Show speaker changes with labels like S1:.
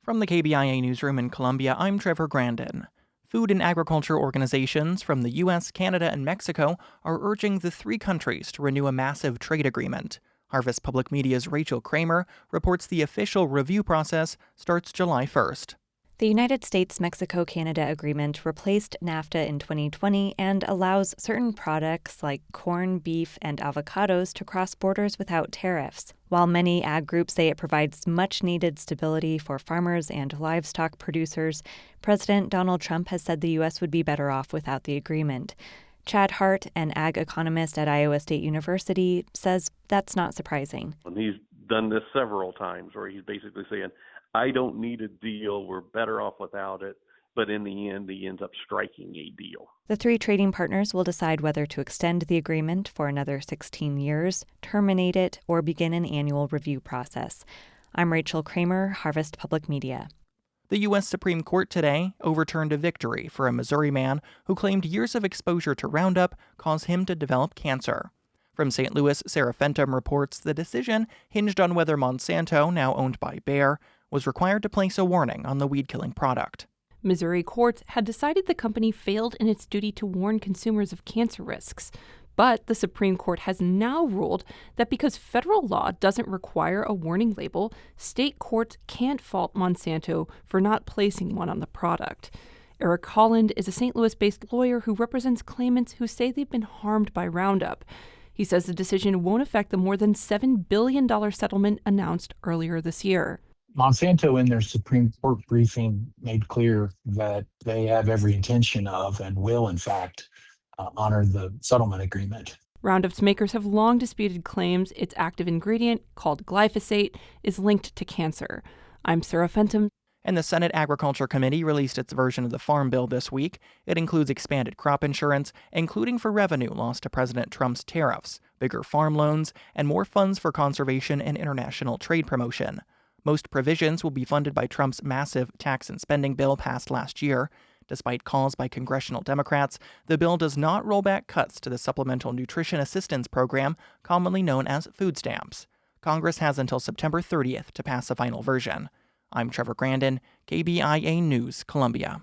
S1: From the KBIA Newsroom in Columbia, I'm Trevor Grandin. Food and agriculture organizations from the U.S., Canada, and Mexico are urging the three countries to renew a massive trade agreement. Harvest Public Media's Rachel Kramer reports the official review process starts July 1st.
S2: The United States-Mexico-Canada agreement replaced NAFTA in 2020 and allows certain products like corn, beef, and avocados to cross borders without tariffs. While many ag groups say it provides much-needed stability for farmers and livestock producers, President Donald Trump has said the U.S. would be better off without the agreement. Chad Hart, an ag economist at Iowa State University, says that's not surprising.
S3: He's done this several times where he's basically saying, I don't need a deal, we're better off without it, but in the end, he ends up striking a deal.
S2: The three trading partners will decide whether to extend the agreement for another 16 years, terminate it, or begin an annual review process. I'm Rachel Kramer, Harvest Public Media.
S1: The U.S. Supreme Court today overturned a victory for a Missouri man who claimed years of exposure to Roundup caused him to develop cancer. From St. Louis, Sarah Fenton reports the decision hinged on whether Monsanto, now owned by Bayer, was required to place a warning on the weed-killing product.
S4: Missouri courts had decided the company failed in its duty to warn consumers of cancer risks. But the Supreme Court has now ruled that because federal law doesn't require a warning label, state courts can't fault Monsanto for not placing one on the product. Eric Holland is a St. Louis-based lawyer who represents claimants who say they've been harmed by Roundup. He says the decision won't affect the more than $7 billion settlement announced earlier this year.
S5: Monsanto, in their Supreme Court briefing, made clear that they have every intention of and will, in fact, honor the settlement agreement.
S4: Roundup's makers have long disputed claims its active ingredient, called glyphosate, is linked to cancer. I'm Sarah Fenton.
S1: And the Senate Agriculture Committee released its version of the Farm Bill this week. It includes expanded crop insurance, including for revenue lost to President Trump's tariffs, bigger farm loans, and more funds for conservation and international trade promotion. Most provisions will be funded by Trump's massive tax and spending bill passed last year. Despite calls by congressional Democrats, the bill does not roll back cuts to the Supplemental Nutrition Assistance Program, commonly known as food stamps. Congress has until September 30th to pass a final version. I'm Trevor Grandin, KBIA News, Columbia.